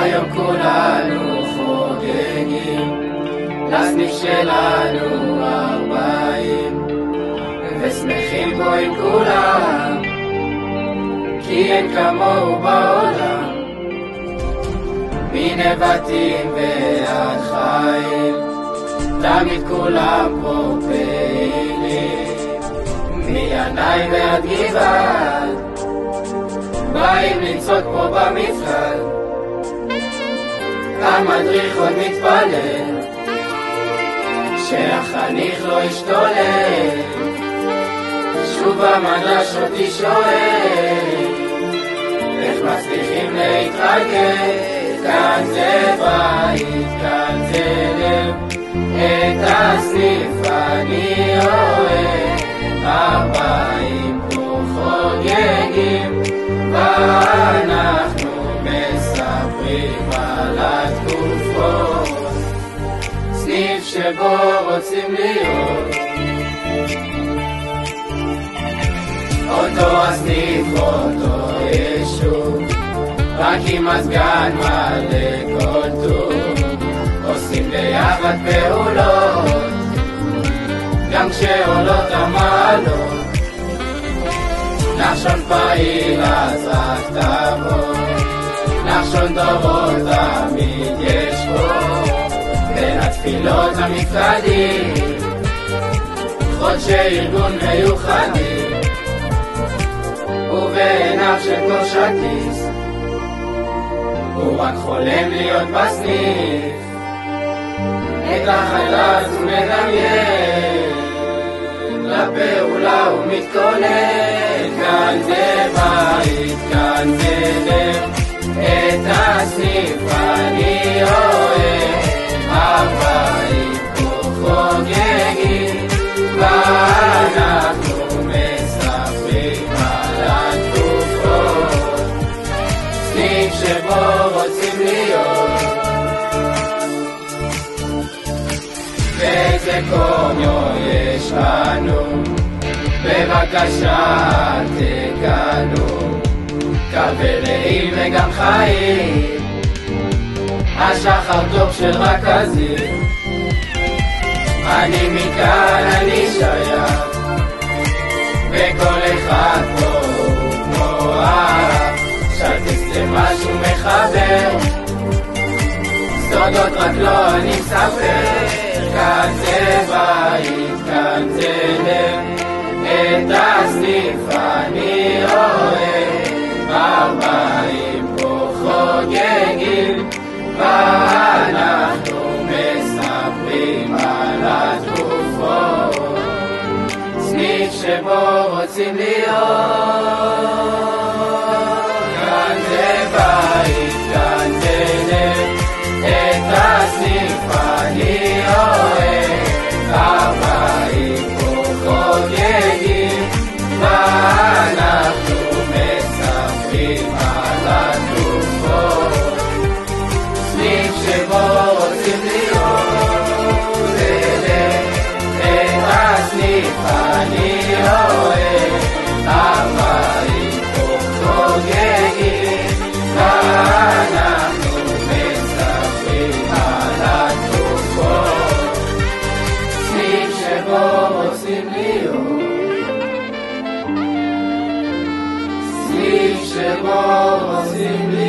היום כולנו חוגגים, לסניף שלנו 40, ושמחים בו עם כולם, כי אין כמוהו בעולם. מנבטים ועד חיים, תמיד כולם פה פעילים, מינאי ועד גבעת, באים לצעוד פה במפעל. המדריך עוד מתפלל שהחניך לא ישתולל, שוב המדרש אותי שואל איך מצליחים להתרגל. כאן זה בית, כאן זה לב, את הסניף אני אוהב. 40 פה חוגגים ואנחנו מספרים על התקופות, סניף שבו רוצים להיות. אותו הסניף, אותו יישוב, רק עם הסגן מלא כל טוב, עושים ביחד פעולות, גם כשעולות המעלות. נחשון פעיל אז רק תבוא, נחשון דורות תמיד יש פה, בין התפילות המפקדים, חודשי ארגון מיוחדים, ובעיניו של כל שטיס הוא רק חולם להיות בסניף. את החלץ הוא מדמיין, לפעולה הוא מתכונן. כאן זה בית, כאן זה לב, את הסניף אני אוהב. 40 פה חוגגים ואנחנו מספרים על התקופות, סניף שבו רוצים להיות. ואיזה קומיו יש לנו, בבקשה תגנו, קבלעים וגם חיים, השחר טוב של רכזים. אני מכאן, אני שייך, וכל אחד פה הוא כמו אח, שטיס זה משהו מחבר, סודות רק לא אני מספר. כאן זה בית, כאן זה לב, את הסניף אני אוהב. 40 פה חוגגים ואנחנו מספרים על התקופות, סניף שבו רוצים להיות. כאן זה בית, כאן זה לב, את הסניף אני אוהב. 40 פה חוגגים ואנחנו מספרים על התקופות, סניף שבו רוצים להיות. את הסניף אני אוהב. 40 פה חוגגים ואנחנו מספרים על התקופות, סניף שבו רוצים להיות. סניף שבו רוצים להיות.